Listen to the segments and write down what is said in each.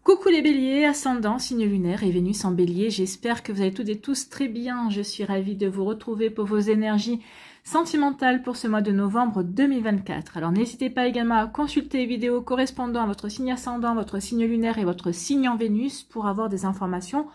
Coucou les béliers, ascendant, signe lunaire et Vénus en bélier, j'espère que vous allez toutes et tous très bien. Je suis ravie de vous retrouver pour vos énergies sentimentales pour ce mois de novembre 2024. Alors n'hésitez pas également à consulter les vidéos correspondant à votre signe ascendant, votre signe lunaire et votre signe en Vénus pour avoir des informations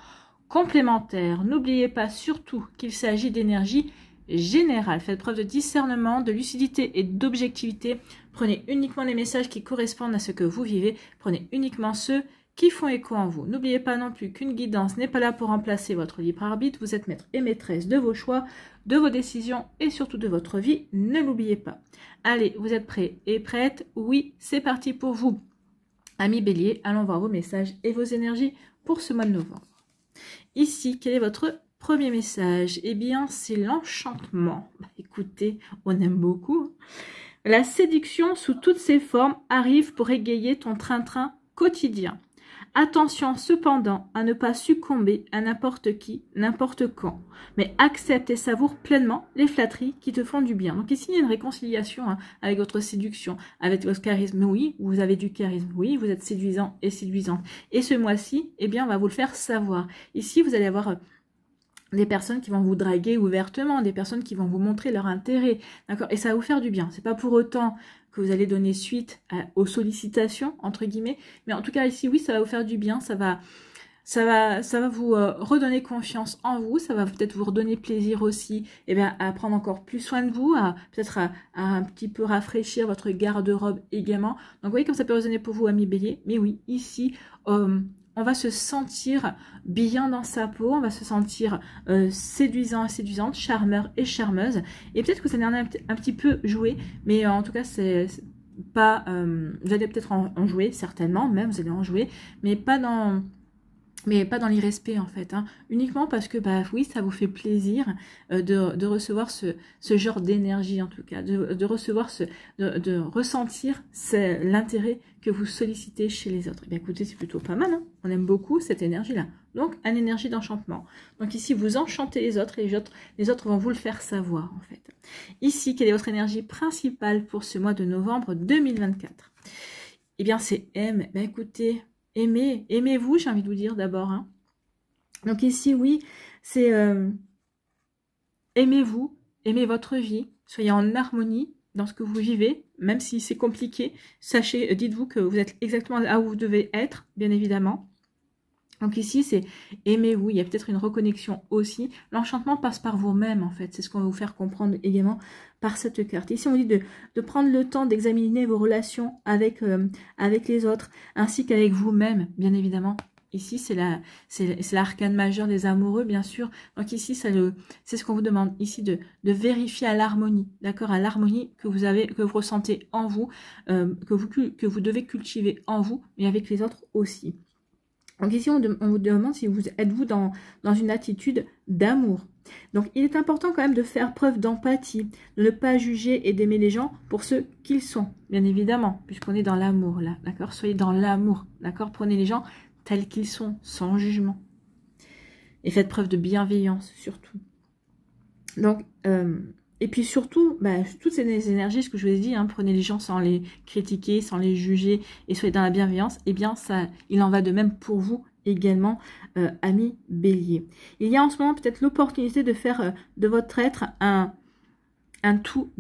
complémentaires. N'oubliez pas surtout qu'il s'agit d'énergie générale. Faites preuve de discernement, de lucidité et d'objectivité. Prenez uniquement les messages qui correspondent à ce que vous vivez. Prenez uniquement ceux qui font écho en vous. N'oubliez pas non plus qu'une guidance n'est pas là pour remplacer votre libre arbitre. Vous êtes maître et maîtresse de vos choix, de vos décisions et surtout de votre vie. Ne l'oubliez pas. Allez, vous êtes prêts et prêtes? Oui, c'est parti pour vous. Amis bélier, allons voir vos messages et vos énergies pour ce mois de novembre. Ici, quel est votre premier message? Eh bien, c'est l'enchantement. Écoutez, on aime beaucoup. La séduction sous toutes ses formes arrive pour égayer ton train-train quotidien. Attention cependant à ne pas succomber à n'importe qui, n'importe quand, mais accepte et savoure pleinement les flatteries qui te font du bien. Donc ici, il y a une réconciliation avec votre séduction, avec votre charisme. Oui, vous avez du charisme. Oui, vous êtes séduisant et séduisante. Et ce mois-ci, eh bien, on va vous le faire savoir. Ici, vous allez avoir des personnes qui vont vous draguer ouvertement, des personnes qui vont vous montrer leur intérêt, d'accord? Et ça va vous faire du bien. C'est pas pour autant que vous allez donner suite aux sollicitations, entre guillemets, mais en tout cas ici, oui, ça va vous faire du bien, ça va vous redonner confiance en vous, ça va peut-être vous redonner plaisir aussi, et bien, à prendre encore plus soin de vous, peut-être à un petit peu rafraîchir votre garde-robe également. Donc, vous voyez comme ça peut résonner pour vous, amis bélier. Mais oui, ici, on va se sentir bien dans sa peau, on va se sentir séduisant et séduisante, charmeur et charmeuse. Et peut-être que vous allez un petit peu jouer, mais en tout cas, c'est pas... vous allez peut-être en jouer, certainement, même vous allez en jouer, mais pas dans l'irrespect en fait, hein. Uniquement parce que bah oui, ça vous fait plaisir de recevoir ce genre d'énergie en tout cas, de recevoir de ressentir l'intérêt que vous sollicitez chez les autres. Et bien écoutez, c'est plutôt pas mal, hein. On aime beaucoup cette énergie là. Donc une énergie d'enchantement. Donc ici vous enchantez les autres et les autres vont vous le faire savoir en fait. Ici, quelle est votre énergie principale pour ce mois de novembre 2024? Eh bien c'est M. Ben écoutez, aimez-vous, j'ai envie de vous dire d'abord. Hein. Donc ici, oui, c'est aimez-vous, aimez votre vie, soyez en harmonie dans ce que vous vivez, même si c'est compliqué. Sachez, dites-vous que vous êtes exactement là où vous devez être, bien évidemment. Donc ici, c'est aimez-vous, il y a peut-être une reconnexion aussi. L'enchantement passe par vous-même, en fait. C'est ce qu'on va vous faire comprendre également par cette carte. Ici, on dit de prendre le temps d'examiner vos relations avec les autres, ainsi qu'avec vous-même, bien évidemment. Ici, c'est l'arcane majeur des amoureux, bien sûr. Donc ici, c'est ce qu'on vous demande ici de vérifier à l'harmonie, d'accord, à l'harmonie que vous ressentez en vous, que vous devez cultiver en vous, et avec les autres aussi. Donc ici, on vous demande si vous êtes-vous dans une attitude d'amour. Donc il est important quand même de faire preuve d'empathie, de ne pas juger et d'aimer les gens pour ce qu'ils sont, bien évidemment, puisqu'on est dans l'amour là, d'accord? Soyez dans l'amour, d'accord? Prenez les gens tels qu'ils sont, sans jugement. Et faites preuve de bienveillance, surtout. Donc, et puis surtout, toutes ces énergies, ce que je vous ai dit, hein, prenez les gens sans les critiquer, sans les juger, et soyez dans la bienveillance, eh bien, il en va de même pour vous également, amis bélier. Il y a en ce moment peut-être l'opportunité de faire de votre être un tout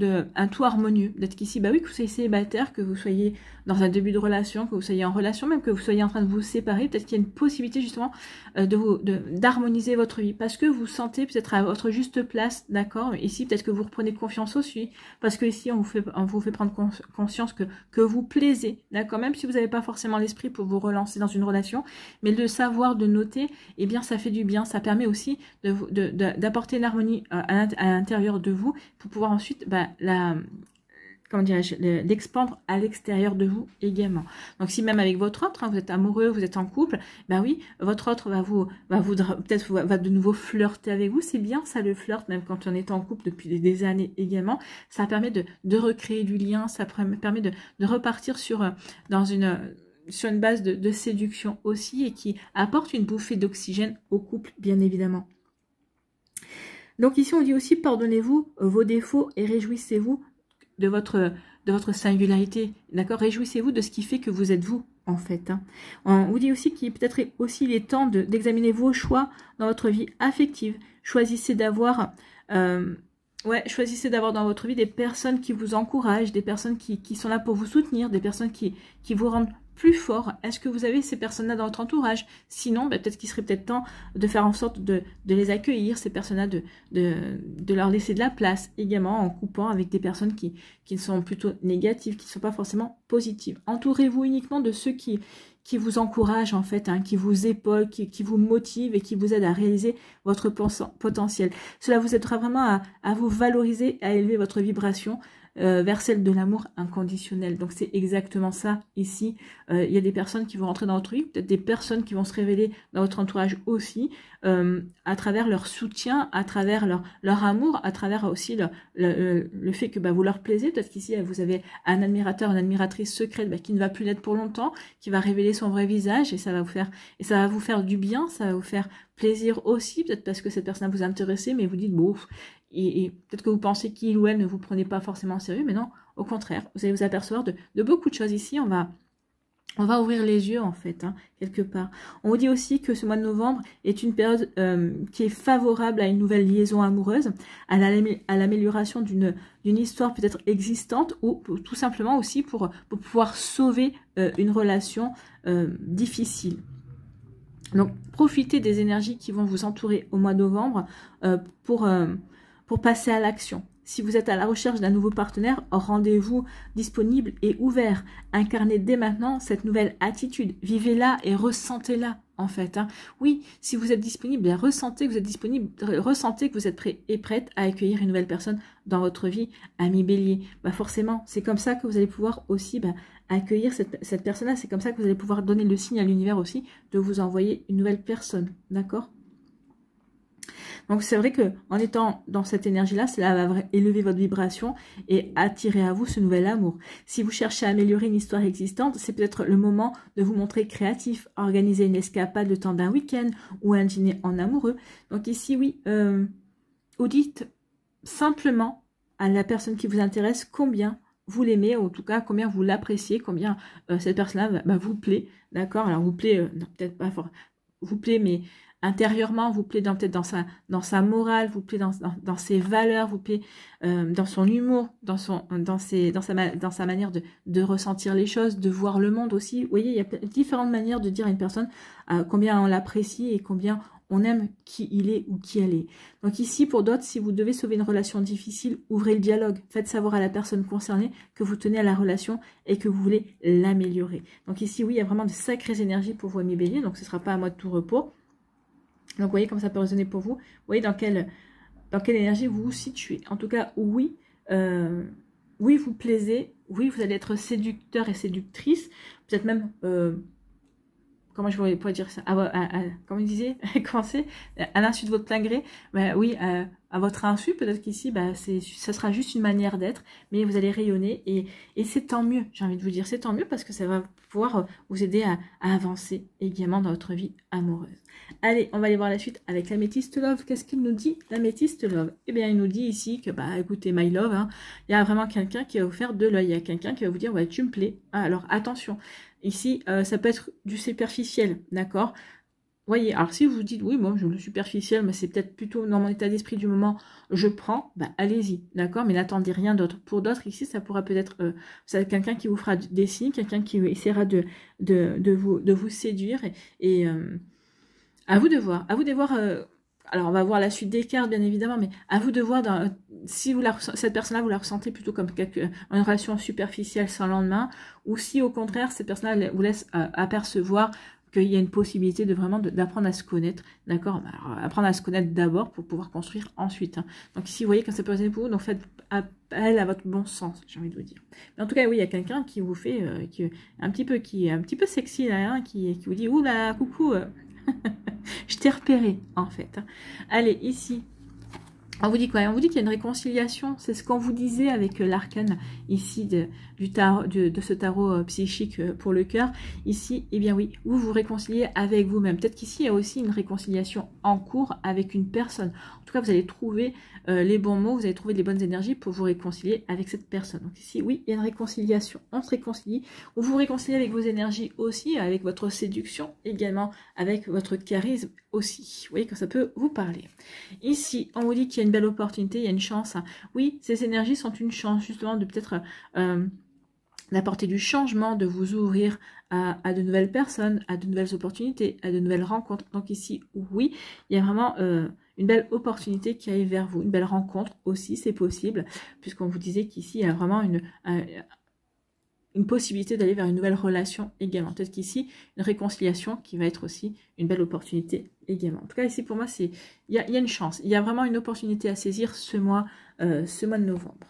harmonieux. Peut-être qu'ici, oui, que vous soyez célibataire, que vous soyez dans un début de relation, que vous soyez en relation, même que vous soyez en train de vous séparer, peut-être qu'il y a une possibilité justement d'harmoniser votre vie, parce que vous sentez peut-être à votre juste place, d'accord? Ici, peut-être que vous reprenez confiance aussi, parce que ici, on vous fait prendre conscience que vous plaisez, d'accord? Même si vous n'avez pas forcément l'esprit pour vous relancer dans une relation, mais le savoir de noter, eh bien, ça fait du bien, ça permet aussi d'apporter l'harmonie à l'intérieur de vous, pour pouvoir ensuite l'expandre à l'extérieur de vous également. Donc si même avec votre autre, hein, vous êtes amoureux, vous êtes en couple, oui, votre autre va de nouveau flirter avec vous. C'est bien ça, le flirt, même quand on est en couple depuis des années également. Ça permet de recréer du lien, ça permet de repartir sur une base de séduction aussi, et qui apporte une bouffée d'oxygène au couple, bien évidemment. Donc ici, on dit aussi, pardonnez-vous vos défauts et réjouissez-vous de votre singularité, d'accord? Réjouissez-vous de ce qui fait que vous êtes vous, en fait. Hein. On vous dit aussi qu'il peut-être aussi il est temps d'examiner vos choix dans votre vie affective. Choisissez d'avoir choisissez d'avoir dans votre vie des personnes qui vous encouragent, des personnes qui sont là pour vous soutenir, des personnes qui vous rendent plus fort. Est-ce que vous avez ces personnes-là dans votre entourage? Sinon, peut-être qu'il serait peut-être temps de faire en sorte de les accueillir, ces personnes-là, de leur laisser de la place, également en coupant avec des personnes qui sont plutôt négatives, qui ne sont pas forcément positives. Entourez-vous uniquement de ceux qui vous encouragent en fait, hein, qui vous épaulent, qui vous motivent et qui vous aident à réaliser votre potentiel. Cela vous aidera vraiment à vous valoriser, à élever votre vibration vers celle de l'amour inconditionnel. Donc c'est exactement ça ici. Il y a des personnes qui vont rentrer dans votre vie, peut-être des personnes qui vont se révéler dans votre entourage aussi, à travers leur soutien, à travers leur amour, à travers aussi le fait que vous leur plaisez. Peut-être qu'ici vous avez un admirateur, une admiratrice secrète qui ne va plus l'être pour longtemps, qui va révéler son vrai visage et ça va vous faire du bien, ça va vous faire plaisir aussi, peut-être parce que cette personne vous intéressait, mais vous dites bon, et peut-être que vous pensez qu'il ou elle ne vous prenait pas forcément au sérieux, mais non, au contraire, vous allez vous apercevoir de beaucoup de choses ici. On va ouvrir les yeux en fait, hein, quelque part. On vous dit aussi que ce mois de novembre est une période qui est favorable à une nouvelle liaison amoureuse, à l'amélioration d'une histoire peut-être existante, ou tout simplement aussi pour pouvoir sauver une relation difficile. Donc, profitez des énergies qui vont vous entourer au mois de novembre pour passer à l'action. Si vous êtes à la recherche d'un nouveau partenaire, rendez-vous disponible et ouvert. Incarnez dès maintenant cette nouvelle attitude. Vivez-la et ressentez-la, en fait. Hein. Oui, si vous êtes disponible, ressentez que vous êtes disponible, ressentez que vous êtes prêt et prête à accueillir une nouvelle personne dans votre vie, ami Bélier. Forcément, c'est comme ça que vous allez pouvoir aussi accueillir cette personne-là. C'est comme ça que vous allez pouvoir donner le signe à l'univers aussi de vous envoyer une nouvelle personne. D'accord ? Donc c'est vrai que en étant dans cette énergie-là, cela va élever votre vibration et attirer à vous ce nouvel amour. Si vous cherchez à améliorer une histoire existante, c'est peut-être le moment de vous montrer créatif, organiser une escapade le temps d'un week-end ou un dîner en amoureux. Donc ici, oui, vous dites simplement à la personne qui vous intéresse combien vous l'aimez, ou en tout cas combien vous l'appréciez, combien cette personne-là vous plaît, d'accord? Alors vous plaît, non, peut-être pas fort, vous plaît, mais intérieurement, vous plaît peut-être dans sa morale, vous plaît dans ses valeurs, vous plaît dans son humour, dans sa manière de ressentir les choses, de voir le monde aussi. Vous voyez, il y a différentes manières de dire à une personne combien on l'apprécie et combien on aime qui il est ou qui elle est. Donc ici, pour d'autres, si vous devez sauver une relation difficile, ouvrez le dialogue. Faites savoir à la personne concernée que vous tenez à la relation et que vous voulez l'améliorer. Donc ici, oui, il y a vraiment de sacrées énergies pour vous, amis Bélier. Donc ce ne sera pas un mois de tout repos. Donc, vous voyez comme ça peut résonner pour vous. Vous voyez dans quelle énergie vous vous situez. En tout cas, oui, oui, vous plaisez. Oui, vous allez être séducteur et séductrice. Peut-être même, comment je pourrais dire ça, comment il disait, commencer à l'insu de votre plein gré. Oui, à votre insu, peut-être qu'ici, ça sera juste une manière d'être, mais vous allez rayonner et c'est tant mieux. J'ai envie de vous dire, c'est tant mieux parce que ça va pouvoir vous aider à avancer également dans votre vie amoureuse. Allez, on va aller voir la suite avec l'améthyste love. Qu'est-ce qu'il nous dit, l'améthyste love? Eh bien, il nous dit ici que, écoutez, my love, hein, il y a vraiment quelqu'un qui va vous faire de l'œil. Il y a quelqu'un qui va vous dire, ouais, tu me plais. Alors, attention. Ici, ça peut être du superficiel, d'accord? Voyez, alors si vous vous dites, oui, bon, le superficiel, mais c'est peut-être plutôt dans mon état d'esprit du moment, je prends, allez-y, d'accord? Mais n'attendez rien d'autre. Pour d'autres, ici, ça pourra peut-être, quelqu'un qui vous fera des signes, quelqu'un qui essaiera de vous séduire, et à vous de voir, alors on va voir la suite des cartes, bien évidemment, mais à vous de voir si cette personne-là, vous la ressentez plutôt comme une relation superficielle sans lendemain, ou si au contraire, cette personne-là vous laisse apercevoir qu'il y a une possibilité d'apprendre à se connaître, d'accord? Alors, apprendre à se connaître d'abord pour pouvoir construire ensuite. Hein. Donc ici, vous voyez quand ça peut résonner pour vous, donc faites appel à votre bon sens, j'ai envie de vous dire. Mais en tout cas, oui, il y a quelqu'un qui vous fait, qui est un petit peu sexy là, hein, qui vous dit, ouh là, coucou, je t'ai repéré en fait. Allez, ici, On vous dit quoi? On vous dit qu'il y a une réconciliation. C'est ce qu'on vous disait avec l'arcane ici de ce tarot psychique pour le cœur. Ici, eh bien oui, vous vous réconciliez avec vous-même. Peut-être qu'ici, il y a aussi une réconciliation en cours avec une personne. En tout cas, vous allez trouver les bons mots, vous allez trouver les bonnes énergies pour vous réconcilier avec cette personne. Donc ici, oui, il y a une réconciliation. On se réconcilie. Vous vous réconciliez avec vos énergies aussi, avec votre séduction, également avec votre charisme aussi. Vous voyez que ça peut vous parler. Ici, on vous dit qu'il y a une belle opportunité, il y a une chance. Oui, ces énergies sont une chance justement de peut-être d'apporter du changement, de vous ouvrir à de nouvelles personnes, à de nouvelles opportunités, à de nouvelles rencontres. Donc ici, oui, il y a vraiment une belle opportunité qui arrive vers vous, une belle rencontre aussi, c'est possible, puisqu'on vous disait qu'ici, il y a vraiment une possibilité d'aller vers une nouvelle relation également. Peut-être qu'ici, une réconciliation qui va être aussi une belle opportunité également. En tout cas, ici, pour moi, il y a une chance. Il y a vraiment une opportunité à saisir ce mois de novembre.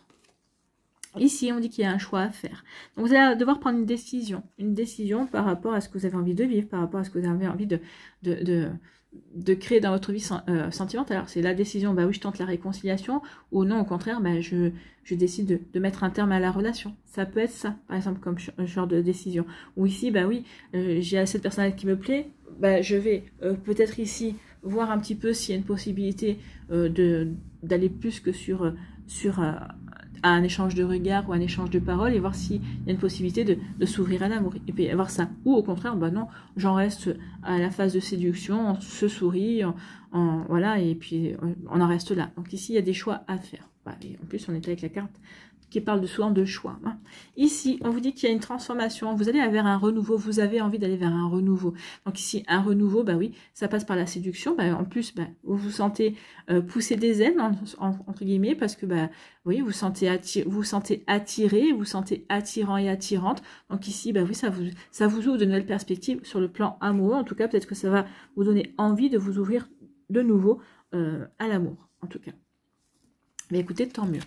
Ici, on dit qu'il y a un choix à faire. Donc, vous allez devoir prendre une décision par rapport à ce que vous avez envie de vivre, par rapport à ce que vous avez envie de créer dans votre vie sentimentale. Alors, c'est la décision, bah oui, je tente la réconciliation, ou non, au contraire, bah, je décide de mettre un terme à la relation. Ça peut être ça, par exemple, comme genre de décision. Ou ici, bah oui, j'ai cette personne qui me plaît, bah, je vais peut-être ici voir un petit peu s'il y a une possibilité d'aller plus que sur un échange de regards ou un échange de paroles et voir s'il y a une possibilité de s'ouvrir à l'amour. Et puis avoir ça. Ou au contraire, bah non, j'en reste à la phase de séduction, on se sourit, voilà, et puis on en reste là. Donc ici, il y a des choix à faire. Bah, et en plus, on est avec la carte qui parle souvent de choix. Hein. Ici, on vous dit qu'il y a une transformation, vous allez vers un renouveau, vous avez envie d'aller vers un renouveau. Donc ici, un renouveau, bah oui, ça passe par la séduction. Bah, en plus, bah, vous vous sentez pousser des ailes, entre guillemets, parce que bah, oui, vous sentez attiré, vous sentez attirant et attirante. Donc ici, bah oui, ça vous ouvre de nouvelles perspectives sur le plan amoureux. En tout cas, peut-être que ça va vous donner envie de vous ouvrir de nouveau à l'amour, en tout cas. Mais écoutez, tant mieux.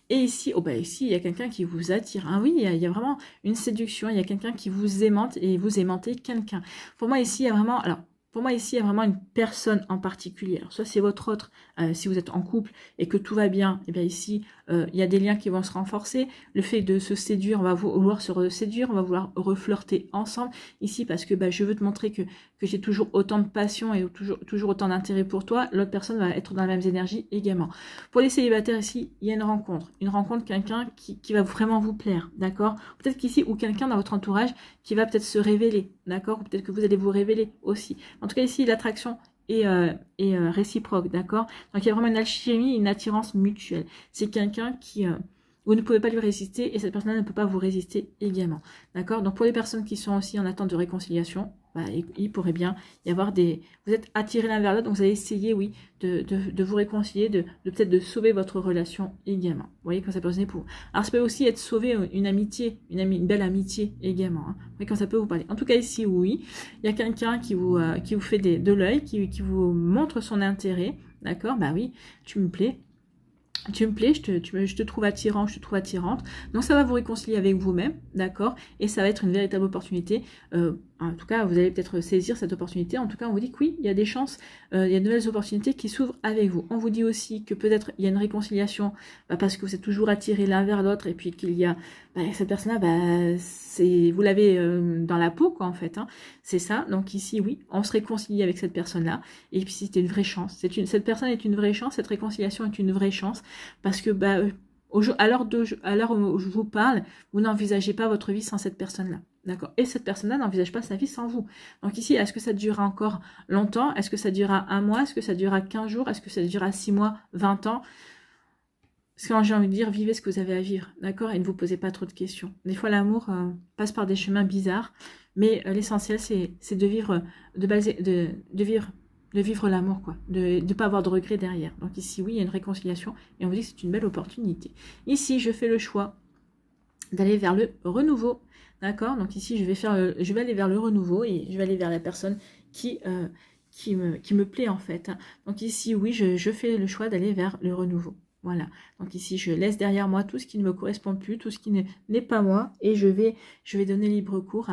Et ici, oh bah ici, il y a quelqu'un qui vous attire. Ah oui, il y a vraiment une séduction. Il y a quelqu'un qui vous aimante et vous aimantez quelqu'un. Pour moi, ici, il y a vraiment... Alors, pour moi, ici, il y a vraiment une personne en particulier. Alors, soit c'est votre autre, si vous êtes en couple et que tout va bien, et bien ici, il y a des liens qui vont se renforcer. Le fait de se séduire, on va vouloir se séduire, on va vouloir reflirter ensemble. Ici, parce que bah, je veux te montrer que j'ai toujours autant de passion et toujours autant d'intérêt pour toi. L'autre personne va être dans la même énergie également. Pour les célibataires, ici, il y a une rencontre. Une rencontre, quelqu'un qui va vraiment vous plaire, d'accord? Peut-être qu'ici, ou quelqu'un dans votre entourage qui va peut-être se révéler, d'accord? Ou peut-être que vous allez vous révéler aussi. En tout cas, ici, l'attraction est réciproque, d'accord? Donc, il y a vraiment une alchimie, une attirance mutuelle. C'est quelqu'un qui... vous ne pouvez pas lui résister et cette personne ne peut pas vous résister également, d'accord? Donc, pour les personnes qui sont aussi en attente de réconciliation, bah, il pourrait bien y avoir des... Vous êtes attirés l'un vers l'autre, donc vous allez essayer, oui, de vous réconcilier, de peut-être de sauver votre relation également. Vous voyez quand ça peut pour. Alors ça peut aussi être sauver une amitié, une belle amitié également. Hein. Vous voyez quand ça peut vous parler. En tout cas ici, oui, il y a quelqu'un qui vous fait de l'œil, qui vous montre son intérêt, d'accord? Bah oui, tu me plais. Tu me plais, je te trouve attirant, je te trouve attirante. Donc ça va vous réconcilier avec vous-même, d'accord? Et ça va être une véritable opportunité. En tout cas, vous allez peut-être saisir cette opportunité. En tout cas, on vous dit que oui, il y a des chances, il y a de nouvelles opportunités qui s'ouvrent avec vous. On vous dit aussi que peut-être il y a une réconciliation parce que vous êtes toujours attirés l'un vers l'autre et puis qu'il y a cette personne-là, vous l'avez dans la peau, quoi, en fait. Hein. C'est ça. Donc ici, oui, on se réconcilie avec cette personne-là. Et puis c'était une vraie chance. Cette personne est une vraie chance. Cette réconciliation est une vraie chance parce que à l'heure où je vous parle, vous n'envisagez pas votre vie sans cette personne-là. D'accord. Et cette personne-là n'envisage pas sa vie sans vous. Donc ici, est-ce que ça durera encore longtemps? Est-ce que ça durera 1 mois? Est-ce que ça durera 15 jours? Est-ce que ça durera 6 mois, 20 ans? Parce que j'ai envie de dire, vivez ce que vous avez à vivre. D'accord. Et ne vous posez pas trop de questions. Des fois, l'amour passe par des chemins bizarres. Mais l'essentiel, c'est de vivre, de vivre l'amour, quoi. De ne pas avoir de regrets derrière. Donc ici, oui, il y a une réconciliation. Et on vous dit que c'est une belle opportunité. Ici, je fais le choix d'aller vers le renouveau. D'accord? Donc ici, je vais aller vers le renouveau et je vais aller vers la personne qui me plaît en fait. Donc ici, oui, je fais le choix d'aller vers le renouveau. Voilà. Donc ici, je laisse derrière moi tout ce qui ne me correspond plus, tout ce qui n'est pas moi et je vais donner libre cours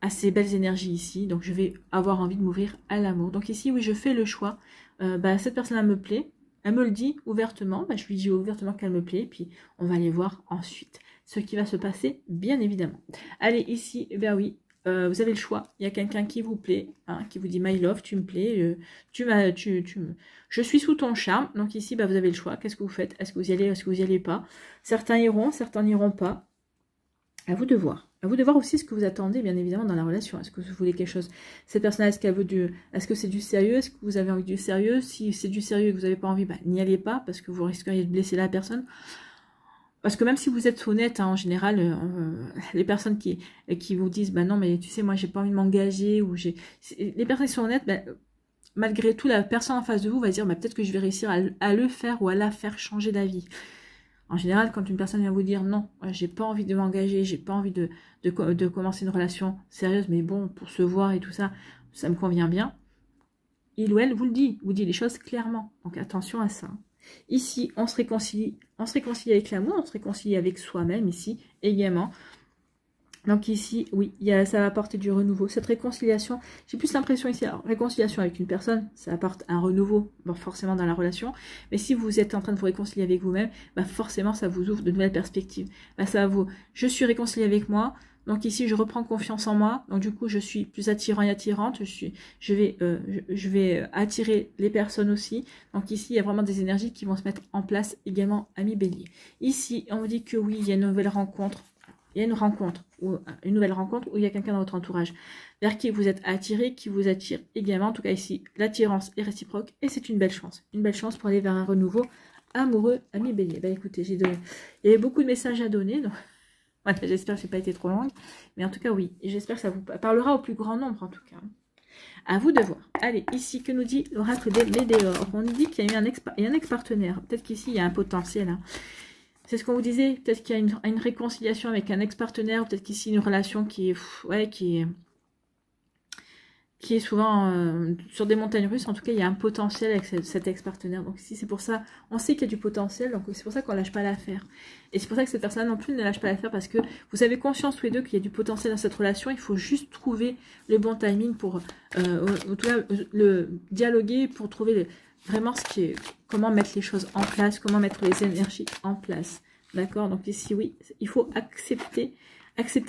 à ces belles énergies ici. Donc je vais avoir envie de m'ouvrir à l'amour. Donc ici, oui, je fais le choix. Cette personne-là me plaît. elle me le dit ouvertement, bah, je lui dis ouvertement qu'elle me plaît, puis on va aller voir ensuite ce qui va se passer, bien évidemment. Allez, ici, eh bien oui, vous avez le choix. Il y a quelqu'un qui vous plaît, hein, qui vous dit my love, tu me plais, je suis sous ton charme. Donc ici, bah, vous avez le choix. Qu'est-ce que vous faites? Est-ce que vous y allez? Est-ce que vous y allez pas? Certains iront, certains n'iront pas. À vous de voir. À vous de voir aussi ce que vous attendez, bien évidemment, dans la relation. Est-ce que vous voulez quelque chose? Cette personne, est-ce qu'elle veut est-ce que c'est du sérieux? Est-ce que vous avez envie du sérieux? Si c'est du sérieux et que vous n'avez pas envie, bah, n'y allez pas, parce que vous risqueriez de blesser la personne. Parce que même si vous êtes honnête, hein, en général, les personnes qui vous disent, bah non, mais tu sais, moi, j'ai pas envie de m'engager, ou les personnes qui sont honnêtes, bah, malgré tout, la personne en face de vous va dire, bah, peut-être que je vais réussir à le faire ou à la faire changer d'avis. En général, quand une personne vient vous dire non, j'ai pas envie de m'engager, j'ai pas envie de commencer une relation sérieuse, mais bon, pour se voir et tout ça, ça me convient bien. Il ou elle vous dit les choses clairement. Donc attention à ça. Ici, on se réconcilie avec l'amour, on se réconcilie avec soi-même ici également. Donc ici, oui, ça va apporter du renouveau. Cette réconciliation, j'ai plus l'impression ici, alors réconciliation avec une personne, ça apporte un renouveau, bon, forcément dans la relation. Mais si vous êtes en train de vous réconcilier avec vous-même, bah forcément ça vous ouvre de nouvelles perspectives. Bah je suis réconciliée avec moi, donc ici je reprends confiance en moi. Donc du coup je suis plus attirant et attirante, je vais attirer les personnes aussi. Donc ici il y a vraiment des énergies qui vont se mettre en place également, amis Bélier. Ici on me dit que oui, il y a une nouvelle rencontre. Il y a une nouvelle rencontre où il y a quelqu'un dans votre entourage vers qui vous êtes attiré, qui vous attire également. En tout cas ici, l'attirance est réciproque et c'est une belle chance. Une belle chance pour aller vers un renouveau amoureux, ami Bélier. Ben écoutez, il y avait beaucoup de messages à donner. Donc voilà, j'espère que je n'ai pas été trop longue. Mais en tout cas, oui. Et j'espère que ça vous parlera au plus grand nombre, en tout cas. À vous de voir. Allez, ici, que nous dit l'oracle des Médéores? On nous dit qu'il y a eu un ex-partenaire. Peut-être qu'ici, il y a un potentiel. Hein. C'est ce qu'on vous disait, peut-être qu'il y a une réconciliation avec un ex-partenaire, peut-être qu'ici une relation qui est souvent sur des montagnes russes. En tout cas, il y a un potentiel avec cet ex-partenaire. Donc ici, c'est pour ça, on sait qu'il y a du potentiel, donc c'est pour ça qu'on ne lâche pas l'affaire. Et c'est pour ça que cette personne non plus ne lâche pas l'affaire, parce que vous avez conscience tous les deux qu'il y a du potentiel dans cette relation. Il faut juste trouver le bon timing pour, en tout cas, le dialoguer pour trouver vraiment comment mettre les choses en place, comment mettre les énergies en place. D'accord? Donc ici, oui, il faut accepter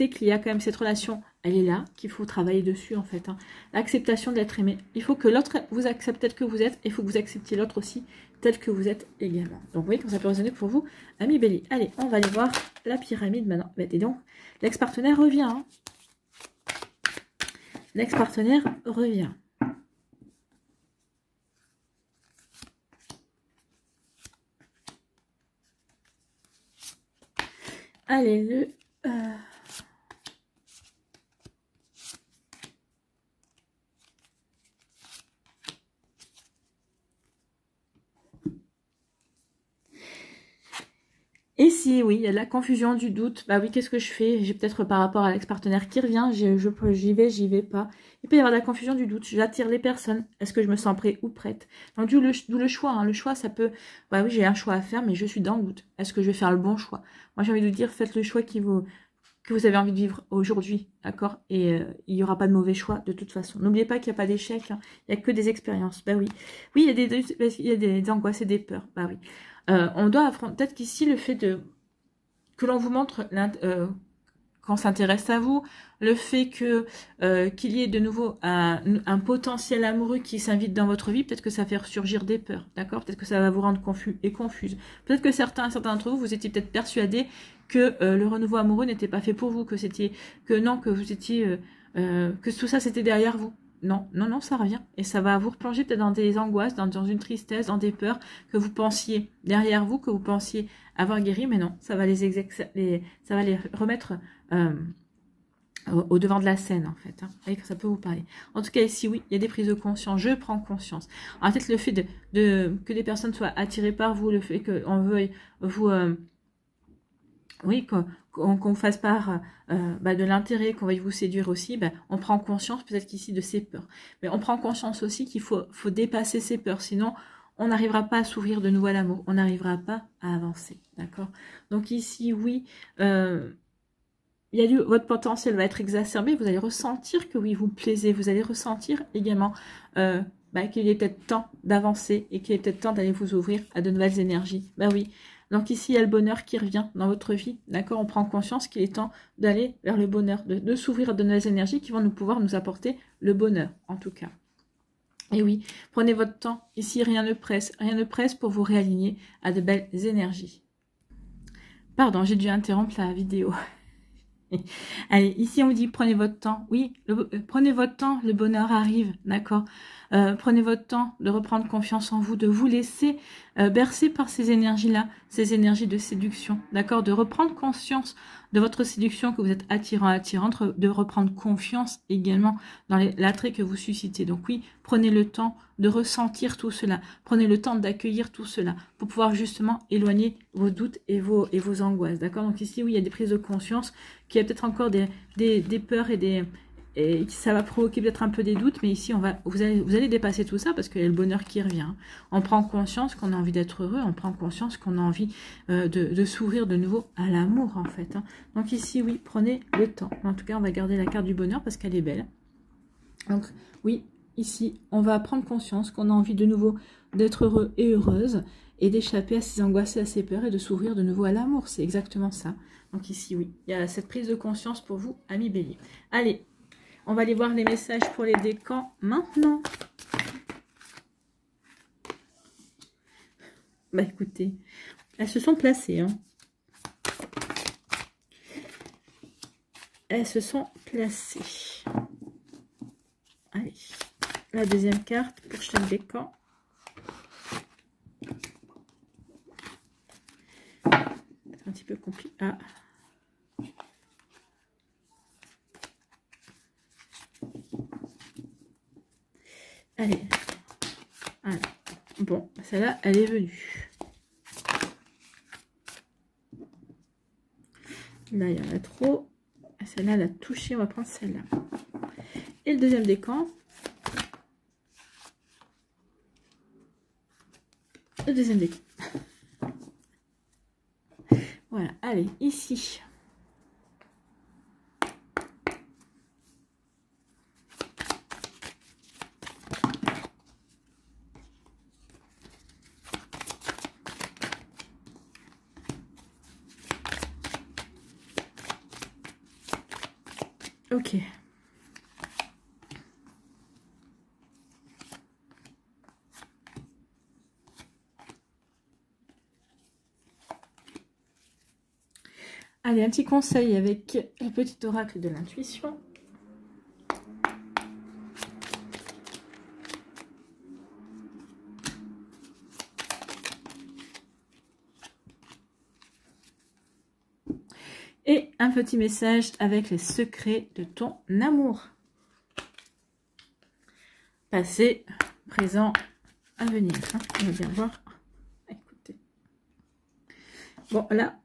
qu'il y a quand même cette relation, elle est là, qu'il faut travailler dessus en fait. Hein. L'acceptation d'être aimé. Il faut que l'autre vous accepte tel que vous êtes, et il faut que vous acceptiez l'autre aussi tel que vous êtes également. Donc vous voyez comment ça peut résonner pour vous, amis Bélier. Allez, on va aller voir la pyramide maintenant. Et donc, l'ex-partenaire revient. Hein. L'ex-partenaire revient. Allez, Et si, oui, il y a de la confusion, du doute. Bah oui, qu'est-ce que je fais? J'ai peut-être par rapport à l'ex-partenaire qui revient, j'y vais pas. Il peut y avoir de la confusion, du doute. J'attire les personnes. Est-ce que je me sens prêt ou prête? Donc d'où le choix. Hein. Le choix, ça peut... Bah oui, j'ai un choix à faire, mais je suis dans le doute. Est-ce que je vais faire le bon choix? Moi, j'ai envie de vous dire, faites le choix que vous avez envie de vivre aujourd'hui, d'accord? Et il n'y aura pas de mauvais choix de toute façon. N'oubliez pas qu'il n'y a pas d'échec, hein. Il n'y a que des expériences. Bah oui. Oui, il y a des angoisses et des peurs. Bah oui. On doit affronter, peut-être qu'ici, le fait que l'on vous montre qu'on s'intéresse à vous, le fait qu'il y ait de nouveau un potentiel amoureux qui s'invite dans votre vie, peut-être que ça fait ressurgir des peurs, d'accord? Peut-être que ça va vous rendre confus et confuse. Peut-être que certains d'entre vous, vous étiez peut-être persuadés que le renouveau amoureux n'était pas fait pour vous, que tout ça c'était derrière vous. Non, ça revient. Et ça va vous replonger peut-être dans des angoisses, dans une tristesse, dans des peurs que vous pensiez derrière vous, que vous pensiez avoir guéri, mais non, ça va les remettre au devant de la scène, en fait. Hein. Vous voyez que ça peut vous parler. En tout cas, ici, oui, il y a des prises de conscience. Je prends conscience. En fait, le fait que des personnes soient attirées par vous, le fait qu'on veuille vous... oui, qu'on vous fasse part de l'intérêt, qu'on veuille vous séduire aussi, on prend conscience peut-être qu'ici de ces peurs. Mais on prend conscience aussi qu'il faut dépasser ces peurs, sinon on n'arrivera pas à s'ouvrir de nouveau à l'amour, on n'arrivera pas à avancer, d'accord? Donc ici, oui, votre potentiel va être exacerbé, vous allez ressentir que oui, vous plaisez, vous allez ressentir également bah, qu'il est peut-être temps d'avancer et qu'il est peut-être temps d'aller vous ouvrir à de nouvelles énergies. Bah oui. Donc ici, il y a le bonheur qui revient dans votre vie. D'accord? On prend conscience qu'il est temps d'aller vers le bonheur, de s'ouvrir à de nouvelles énergies qui vont nous pouvoir nous apporter le bonheur, en tout cas. Et oui, prenez votre temps. Ici, rien ne presse pour vous réaligner à de belles énergies. Pardon, j'ai dû interrompre la vidéo. Allez, ici on vous dit prenez votre temps. Oui, prenez votre temps, le bonheur arrive, d'accord. Prenez votre temps de reprendre confiance en vous, de vous laisser bercer par ces énergies-là, ces énergies de séduction, d'accord. De reprendre conscience de votre séduction, que vous êtes attirant, attirante, de reprendre confiance également dans l'attrait que vous suscitez. Donc oui, prenez le temps de ressentir tout cela, prenez le temps d'accueillir tout cela pour pouvoir justement éloigner vos doutes et vos angoisses, d'accord. Donc ici, oui, il y a des prises de conscience, qu'il y a peut-être encore des peurs et ça va provoquer peut-être un peu des doutes, mais ici, vous allez dépasser tout ça parce qu'il y a le bonheur qui revient. On prend conscience qu'on a envie d'être heureux, on prend conscience qu'on a envie de s'ouvrir de nouveau à l'amour, en fait. Donc ici, oui, prenez le temps. En tout cas, on va garder la carte du bonheur parce qu'elle est belle. Donc, oui, ici, on va prendre conscience qu'on a envie de nouveau d'être heureux et heureuse et d'échapper à ces angoisses et à ces peurs et de s'ouvrir de nouveau à l'amour. C'est exactement ça. Donc ici, oui, il y a cette prise de conscience pour vous, amis béliers. Allez, on va aller voir les messages pour les décans maintenant. Bah écoutez, elles se sont placées. Hein. Elles se sont placées. Allez, la deuxième carte pour chaque décan. C'est un petit peu compliqué. Ah. Allez. Allez. Bon, celle-là, elle est venue. Là, il y en a trop. Celle-là, elle a touché. On va prendre celle-là. Et le deuxième décan. Le deuxième décan. Voilà. Allez, ici. Ok. Allez, un petit conseil avec le petit oracle de l'intuition. Et un petit message avec les secrets de ton amour. Passé, présent, à venir. Hein, on va bien voir. Écoutez. Bon, là.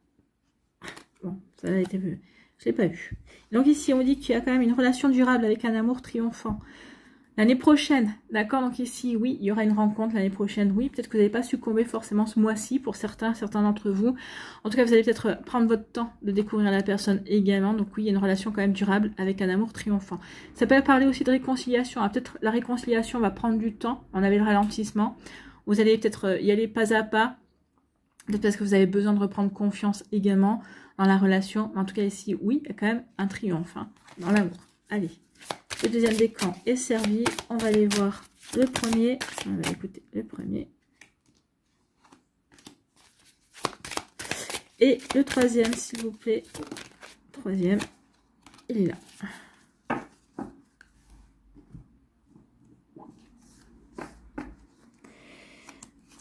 Bon, ça a été vu. Je l'ai pas vu. Donc ici, on dit qu'il y a quand même une relation durable avec un amour triomphant. L'année prochaine, d'accord? Donc ici, oui, il y aura une rencontre l'année prochaine. Oui, peut-être que vous n'allez pas succomber forcément ce mois-ci pour certains d'entre vous. En tout cas, vous allez peut-être prendre votre temps de découvrir la personne également. Donc oui, il y a une relation quand même durable avec un amour triomphant. Ça peut parler aussi de réconciliation. Ah, peut-être la réconciliation va prendre du temps. On avait le ralentissement. Vous allez peut-être y aller pas à pas. Peut-être parce que vous avez besoin de reprendre confiance également dans la relation. Mais en tout cas, ici, oui, il y a quand même un triomphe hein, dans l'amour. Allez. Le deuxième décan est servi. On va aller voir le premier. On va écouter le premier. Et le troisième, s'il vous plaît. Troisième, il est là.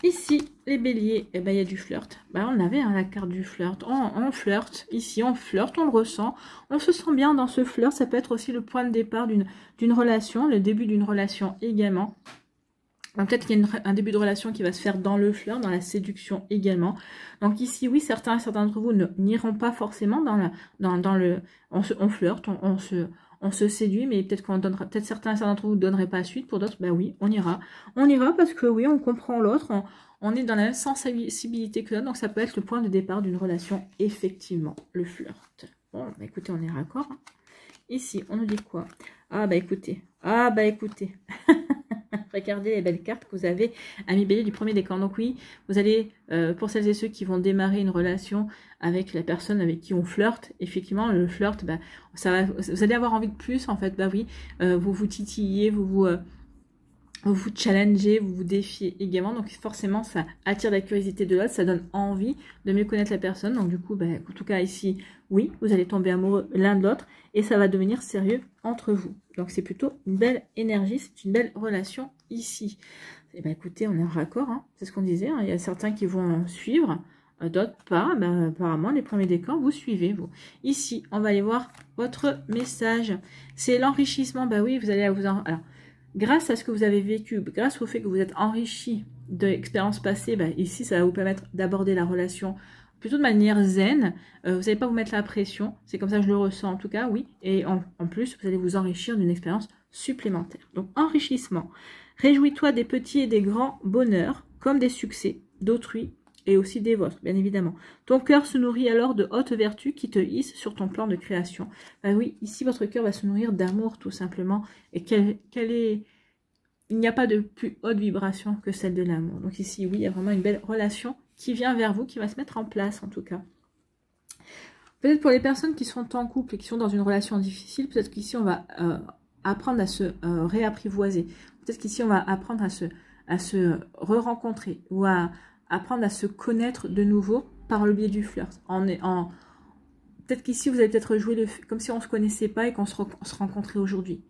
Ici, les béliers, eh ben, il y a du flirt. Ben, on avait hein, la carte du flirt. On flirte. Ici, on flirte, on le ressent. On se sent bien dans ce flirt. Ça peut être aussi le point de départ d'une relation, le début d'une relation également. Peut-être qu'il y a un début de relation qui va se faire dans le flirt, dans la séduction également. Donc ici, oui, certains d'entre vous n'iront pas forcément dans le... On flirte, on se séduit, mais peut-être qu'on donnera, peut-être certains d'entre vous ne donneraient pas suite. Pour d'autres, ben oui, on ira. On ira parce que oui, on comprend l'autre, on est dans la même sensibilité que l'autre, donc ça peut être le point de départ d'une relation, effectivement, le flirt. Bon, bah écoutez, on est raccord. Hein. Ici, on nous dit quoi? Ah bah écoutez, Regardez les belles cartes que vous avez, amis bélier du premier décan. Donc oui, vous allez, pour celles et ceux qui vont démarrer une relation avec la personne avec qui on flirte, effectivement, le flirt, bah, vous allez avoir envie de plus, en fait, bah oui, vous vous titillez, vous vous challengez, vous vous défiez également, donc forcément ça attire la curiosité de l'autre, ça donne envie de mieux connaître la personne, donc du coup, en tout cas ici, oui, vous allez tomber amoureux l'un de l'autre, et ça va devenir sérieux entre vous. Donc c'est plutôt une belle énergie, c'est une belle relation ici. Et écoutez, on est en raccord, hein, c'est ce qu'on disait, hein, il y a certains qui vont suivre, d'autres pas, apparemment les premiers décans, vous suivez, vous. Ici, on va aller voir votre message, c'est l'enrichissement, oui, vous allez vous en... Alors, grâce à ce que vous avez vécu, grâce au fait que vous êtes enrichi d'expériences passées, ici, ça va vous permettre d'aborder la relation plutôt de manière zen. Vous n'allez pas vous mettre la pression. C'est comme ça que je le ressens en tout cas, oui. Et en plus, vous allez vous enrichir d'une expérience supplémentaire. Donc, enrichissement. Réjouis-toi des petits et des grands bonheurs, comme des succès d'autrui et aussi des vôtres, bien évidemment. Ton cœur se nourrit alors de hautes vertus qui te hissent sur ton plan de création. Oui, ici, votre cœur va se nourrir d'amour, tout simplement. Et il n'y a pas de plus haute vibration que celle de l'amour. Donc ici, oui, il y a vraiment une belle relation qui vient vers vous, qui va se mettre en place, en tout cas. Peut-être pour les personnes qui sont en couple et qui sont dans une relation difficile, peut-être qu'ici, on va apprendre à se réapprivoiser. Peut-être qu'ici, on va apprendre à se re-rencontrer ou à apprendre à se connaître de nouveau par le biais du flirt. Peut-être qu'ici, vous allez peut-être jouer comme si on ne se connaissait pas et qu'on se rencontrait aujourd'hui.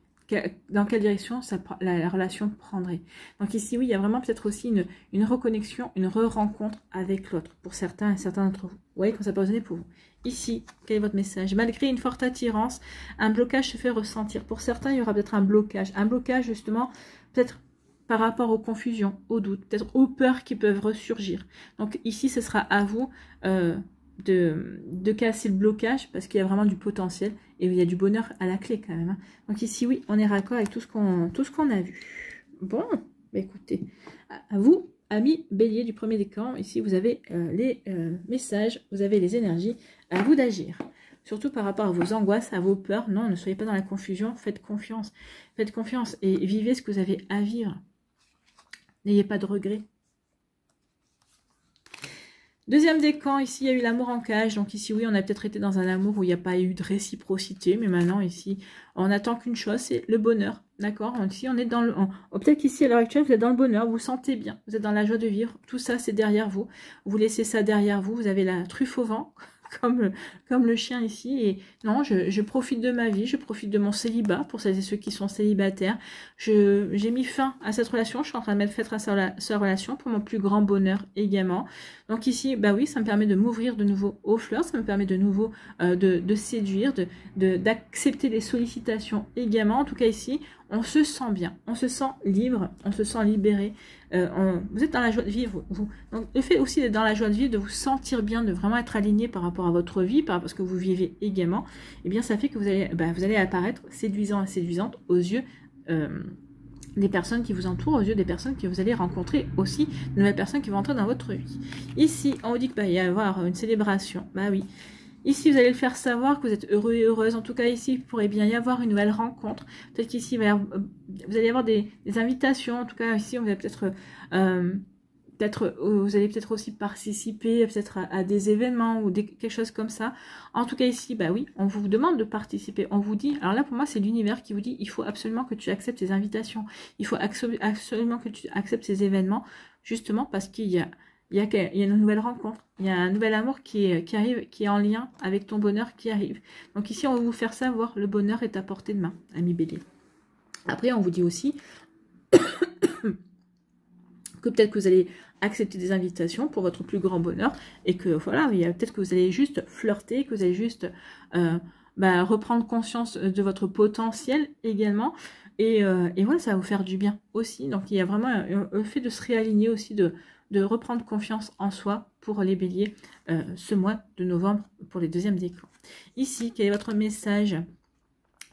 Dans quelle direction la relation prendrait. Donc ici, oui, il y a vraiment peut-être aussi une reconnexion, une re-rencontre avec l'autre, pour certains et certains d'entre vous. Vous voyez comment ça peut résonner pour vous. Ici, quel est votre message? Malgré une forte attirance, un blocage se fait ressentir. Pour certains, il y aura peut-être un blocage. Un blocage, justement, peut-être par rapport aux confusions, aux doutes, peut-être aux peurs qui peuvent ressurgir. Donc ici, ce sera à vous de casser le blocage parce qu'il y a vraiment du potentiel et il y a du bonheur à la clé quand même. Hein. Donc ici, oui, on est raccord avec tout ce qu'on a vu. Bon, écoutez, à vous, amis bélier du premier décan, ici vous avez les messages, vous avez les énergies, à vous d'agir. Surtout par rapport à vos angoisses, à vos peurs. Non, ne soyez pas dans la confusion, faites confiance. Faites confiance et vivez ce que vous avez à vivre. N'ayez pas de regrets. Deuxième décan, ici, il y a eu l'amour en cage. Donc ici, oui, on a peut-être été dans un amour où il n'y a pas eu de réciprocité. Mais maintenant, ici, on n'attend qu'une chose, c'est le bonheur. D'accord? Ici, on est dans le... Peut-être qu'ici, à l'heure actuelle, vous êtes dans le bonheur, vous vous sentez bien. Vous êtes dans la joie de vivre. Tout ça, c'est derrière vous. Vous laissez ça derrière vous. Vous avez la truffe au vent. Comme le chien ici, et non, je profite de ma vie, je profite de mon célibat, pour celles et ceux qui sont célibataires, j'ai mis fin à cette relation, je suis en train de mettre fin à cette relation pour mon plus grand bonheur également, donc ici, oui, ça me permet de m'ouvrir de nouveau aux fleurs, ça me permet de nouveau de séduire, d'accepter les sollicitations également, en tout cas ici, on se sent bien, on se sent libre, on se sent libéré, vous êtes dans la joie de vivre, vous. Donc le fait aussi d'être dans la joie de vivre, de vous sentir bien, de vraiment être aligné par rapport à votre vie, par rapport à ce que vous vivez également, eh bien ça fait que vous allez apparaître séduisant et séduisante aux yeux des personnes qui vous entourent, aux yeux des personnes que vous allez rencontrer aussi, de nouvelles personnes qui vont entrer dans votre vie. Ici, on vous dit qu'il va y avoir une célébration, oui. Ici, vous allez le faire savoir que vous êtes heureux et heureuse. En tout cas, ici, il pourrait bien y avoir une nouvelle rencontre. Peut-être qu'ici, vous allez avoir des invitations. En tout cas, ici, on va peut-être... vous allez peut-être aussi participer peut-être à des événements ou quelque chose comme ça. En tout cas, ici, oui, on vous demande de participer. On vous dit... Alors là, pour moi, c'est l'univers qui vous dit il faut absolument que tu acceptes ces invitations. Il faut absolument que tu acceptes ces événements, justement parce qu'il y a une nouvelle rencontre, il y a un nouvel amour qui arrive, qui est en lien avec ton bonheur qui arrive. Donc ici, on va vous faire savoir, le bonheur est à portée de main, ami bélier. Après, on vous dit aussi que peut-être que vous allez accepter des invitations pour votre plus grand bonheur et que voilà, il y a peut-être que vous allez juste flirter, que vous allez juste reprendre conscience de votre potentiel également. Et voilà, ça va vous faire du bien aussi. Donc il y a vraiment le fait de se réaligner aussi, de reprendre confiance en soi pour les béliers ce mois de novembre pour les deuxièmes décans. Ici, quel est votre message?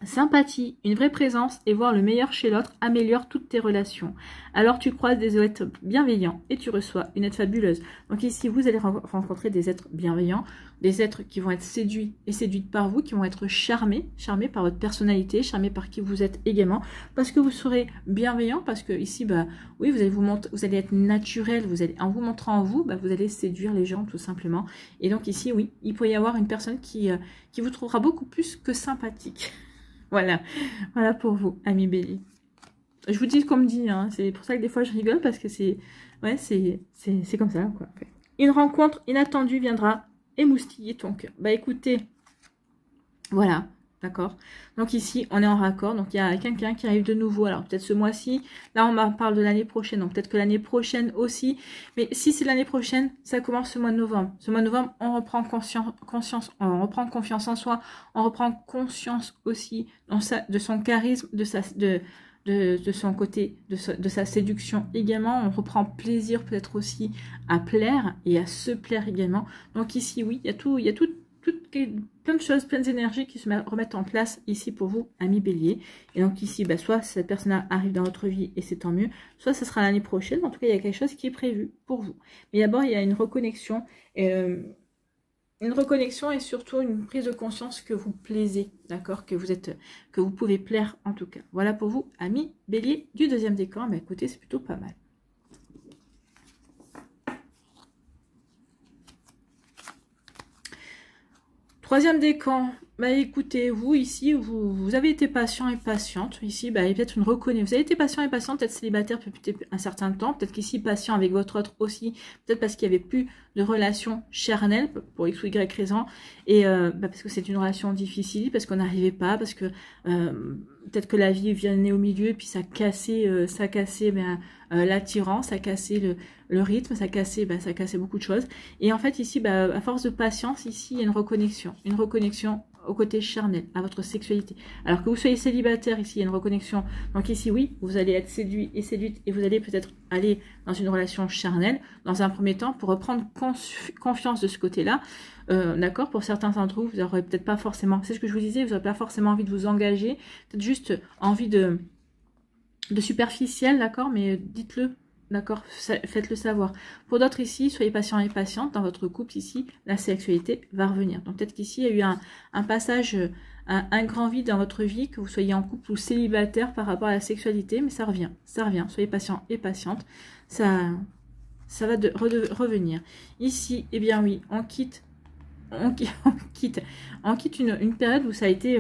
Sympathie, une vraie présence et voir le meilleur chez l'autre améliore toutes tes relations. Alors tu croises des êtres bienveillants et tu reçois une aide fabuleuse. Donc ici, vous allez rencontrer des êtres bienveillants, des êtres qui vont être séduits et séduites par vous, qui vont être charmés par votre personnalité, charmés par qui vous êtes également, parce que vous serez bienveillant, parce que ici, bah oui, vous allez être naturel, en vous montrant en vous, bah, vous allez séduire les gens tout simplement. Et donc ici, oui, il peut y avoir une personne qui vous trouvera beaucoup plus que sympathique. Voilà pour vous, amis Bélier. Je vous dis comme dit, hein, c'est pour ça que des fois je rigole, parce que c'est comme ça, quoi. En fait. Une rencontre inattendue viendra émoustiller ton cœur. Bah écoutez, voilà, d'accord. Donc ici, on est en raccord, donc il y a quelqu'un qui arrive de nouveau, alors peut-être ce mois-ci, là on parle de l'année prochaine, donc peut-être que l'année prochaine aussi, mais si c'est l'année prochaine, ça commence ce mois de novembre. Ce mois de novembre, on reprend conscience, on reprend confiance en soi, on reprend conscience aussi de son charisme, de son côté, de sa séduction également. On reprend plaisir peut-être aussi à plaire et à se plaire également. Donc ici, oui, il y a plein de choses, plein d'énergies qui se remettent en place ici pour vous, amis Bélier. Et donc ici, bah, soit cette personne arrive dans votre vie et c'est tant mieux, soit ce sera l'année prochaine. En tout cas, il y a quelque chose qui est prévu pour vous. Mais d'abord, il y a une reconnexion. Une reconnexion et surtout une prise de conscience que vous plaisez, d'accord, que vous pouvez plaire en tout cas. Voilà pour vous, amis Bélier du deuxième décan. Bah, écoutez, c'est plutôt pas mal. Troisième décan, bah écoutez, vous ici, vous avez été patient et patiente. Ici, bah, il y a peut-être une reconnaissance. Vous avez été patient et patiente, peut-être célibataire depuis un certain temps. Peut-être qu'ici, patient avec votre autre aussi. Peut-être parce qu'il n'y avait plus de relation charnelle, pour X ou Y raison. Et bah, parce que c'est une relation difficile, parce qu'on n'arrivait pas, parce que peut-être que la vie venait au milieu, et puis ça cassait l'attirance, ça cassait le rythme, ça cassait beaucoup de choses. Et en fait, ici, bah, à force de patience, ici, il y a une reconnexion au côté charnel, à votre sexualité. Alors que vous soyez célibataire, ici, il y a une reconnexion. Donc ici, oui, vous allez être séduit et séduite, et vous allez peut-être aller dans une relation charnelle, dans un premier temps, pour reprendre confiance de ce côté-là. D'accord, pour certains d'entre vous, vous n'aurez peut-être pas forcément, c'est ce que je vous disais, vous n'aurez pas forcément envie de vous engager, peut-être juste envie de superficiel, d'accord, mais dites-le. D'accord, faites-le savoir. Pour d'autres ici, soyez patient et patiente. Dans votre couple ici, la sexualité va revenir. Donc peut-être qu'ici, il y a eu un passage, un grand vide dans votre vie, que vous soyez en couple ou célibataire par rapport à la sexualité, mais ça revient. Soyez patient et patiente. Ça va revenir. Ici, eh bien oui, on quitte une période où ça a été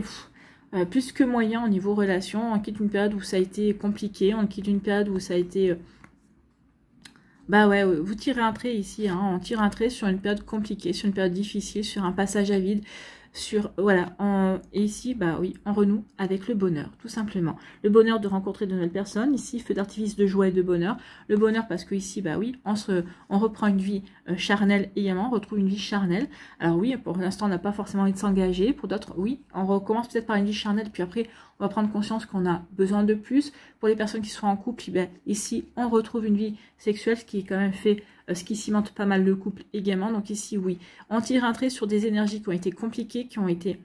plus que moyen au niveau relation. On quitte une période où ça a été compliqué. On quitte une période où ça a été... Bah ouais, vous tirez un trait ici, hein, on tire un trait sur une période compliquée, sur une période difficile, sur un passage à vide, voilà, et ici, bah oui, on renoue avec le bonheur, tout simplement. Le bonheur de rencontrer de nouvelles personnes, ici, feu d'artifice de joie et de bonheur. Le bonheur parce que ici, bah oui, on reprend une vie charnelle également, on retrouve une vie charnelle. Alors oui, pour l'instant, on n'a pas forcément envie de s'engager, pour d'autres, oui, on recommence peut-être par une vie charnelle, puis après, on va prendre conscience qu'on a besoin de plus. Pour les personnes qui sont en couple, ben, ici, on retrouve une vie sexuelle, ce qui est quand même fait, ce qui cimente pas mal le couple également. Donc ici, oui, on tire un trait sur des énergies qui ont été compliquées, qui ont été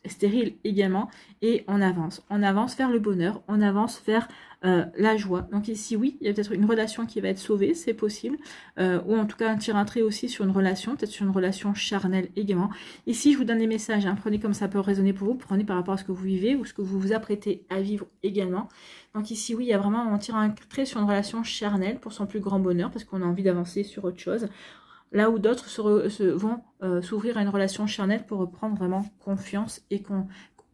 stériles également, et on avance vers le bonheur, on avance vers la joie. Donc ici, oui, il y a peut-être une relation qui va être sauvée, c'est possible, ou en tout cas, on tire un trait aussi sur une relation, peut-être sur une relation charnelle également. Ici, je vous donne des messages, hein, prenez comme ça peut résonner pour vous, prenez par rapport à ce que vous vivez ou ce que vous vous apprêtez à vivre également. Donc ici, oui, il y a vraiment, on tire un trait sur une relation charnelle pour son plus grand bonheur, parce qu'on a envie d'avancer sur autre chose. Là où d'autres vont s'ouvrir à une relation charnelle pour reprendre vraiment confiance et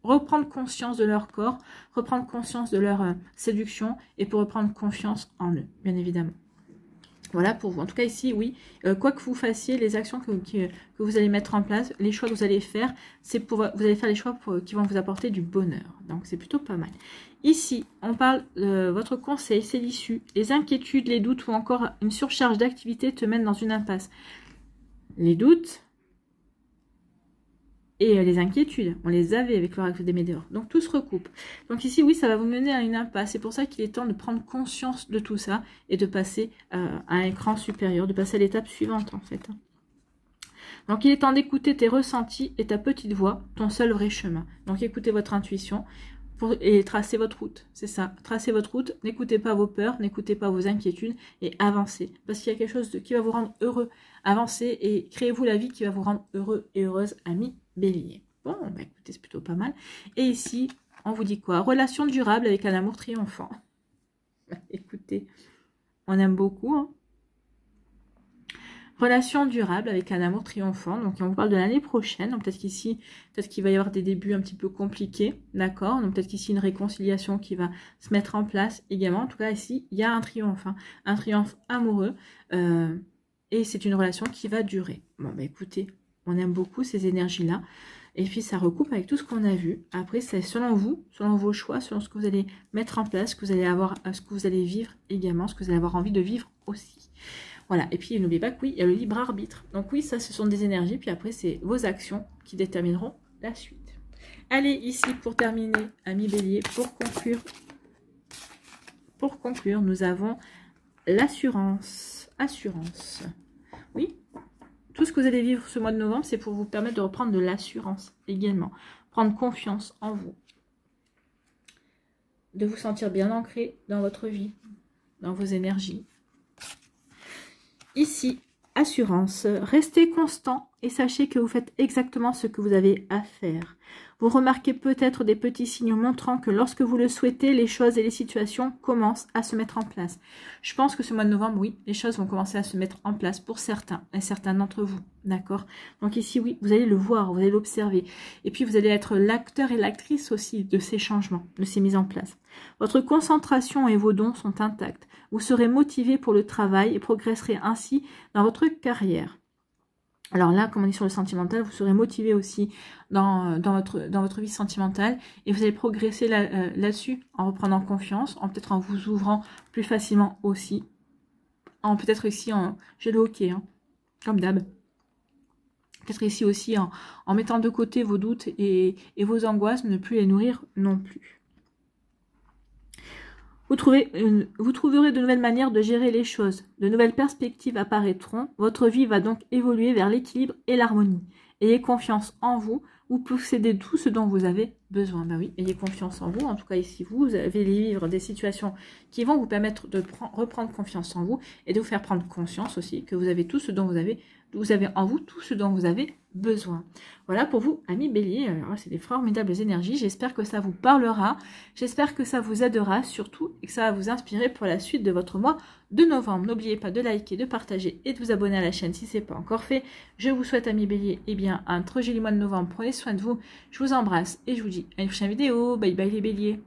reprendre conscience de leur corps, reprendre conscience de leur séduction et pour reprendre confiance en eux, bien évidemment. Voilà pour vous. En tout cas ici, oui, quoi que vous fassiez, les actions que vous allez mettre en place, les choix que vous allez faire, vous allez faire les choix qui vont vous apporter du bonheur. Donc c'est plutôt pas mal. Ici, on parle de votre conseil, c'est l'issue. Les inquiétudes, les doutes ou encore une surcharge d'activité te mènent dans une impasse. Les doutes et les inquiétudes, on les avait avec l'oracle des Médéors. Donc tout se recoupe. Donc ici, oui, ça va vous mener à une impasse. C'est pour ça qu'il est temps de prendre conscience de tout ça et de passer à un écran supérieur, de passer à l'étape suivante en fait. Donc il est temps d'écouter tes ressentis et ta petite voix, ton seul vrai chemin. Donc écoutez votre intuition et tracez votre route. C'est ça, tracez votre route, n'écoutez pas vos peurs, n'écoutez pas vos inquiétudes et avancez. Parce qu'il y a quelque chose qui va vous rendre heureux. Avancez et créez-vous la vie qui va vous rendre heureux et heureuse, amis bélier. Bon, bah écoutez, c'est plutôt pas mal. Et ici, on vous dit quoi? Relation durable avec un amour triomphant. Écoutez, on aime beaucoup, hein. Relation durable avec un amour triomphant. Donc, on vous parle de l'année prochaine. Donc, peut-être qu'ici, peut-être qu'il va y avoir des débuts un petit peu compliqués. D'accord? Donc, peut-être qu'ici, une réconciliation qui va se mettre en place également. En tout cas, ici, il y a un triomphe. Hein, un triomphe amoureux. Et c'est une relation qui va durer. Bon, bah écoutez, on aime beaucoup ces énergies-là. Et puis, ça recoupe avec tout ce qu'on a vu. Après, c'est selon vous, selon vos choix, selon ce que vous allez mettre en place, ce que vous allez avoir, ce que vous allez vivre également, ce que vous allez avoir envie de vivre aussi. Voilà, et puis n'oubliez pas que oui, il y a le libre arbitre. Donc oui, ça, ce sont des énergies, puis après, c'est vos actions qui détermineront la suite. Allez, ici, pour terminer, amis bélier, pour conclure, nous avons l'assurance. Assurance. Oui, tout ce que vous allez vivre ce mois de novembre, c'est pour vous permettre de reprendre de l'assurance également. Prendre confiance en vous. De vous sentir bien ancré dans votre vie, dans vos énergies. Ici, assurance. Restez constant et sachez que vous faites exactement ce que vous avez à faire. Vous remarquez peut-être des petits signaux montrant que lorsque vous le souhaitez, les choses et les situations commencent à se mettre en place. Je pense que ce mois de novembre, oui, les choses vont commencer à se mettre en place pour certains et certains d'entre vous. D'accord? Donc ici, oui, vous allez le voir, vous allez l'observer. Et puis, vous allez être l'acteur et l'actrice aussi de ces changements, de ces mises en place. Votre concentration et vos dons sont intacts. Vous serez motivé pour le travail et progresserez ainsi dans votre carrière. Alors là, comme on est sur le sentimental, vous serez motivé aussi dans votre vie sentimentale et vous allez progresser là-dessus en reprenant confiance, peut-être en vous ouvrant plus facilement aussi, peut-être ici j'ai le hockey, hein, comme d'hab. Peut-être ici aussi en mettant de côté vos doutes et vos angoisses, ne plus les nourrir non plus. Vous trouverez de nouvelles manières de gérer les choses. De nouvelles perspectives apparaîtront. Votre vie va donc évoluer vers l'équilibre et l'harmonie. Ayez confiance en vous. Vous possédez tout ce dont vous avez besoin. Ben oui, ayez confiance en vous. En tout cas, ici, vous allez vivre des situations qui vont vous permettre de reprendre confiance en vous et de vous faire prendre conscience aussi que vous avez tout ce dont vous avez en vous tout ce dont vous avez besoin. Voilà pour vous, amis bélier. Alors, c'est des formidables énergies. J'espère que ça vous parlera. J'espère que ça vous aidera surtout et que ça va vous inspirer pour la suite de votre mois de novembre. N'oubliez pas de liker, de partager et de vous abonner à la chaîne si ce n'est pas encore fait. Je vous souhaite, amis bélier, un très joli mois de novembre. Prenez soin de vous. Je vous embrasse et je vous dis à une prochaine vidéo. Bye bye les béliers.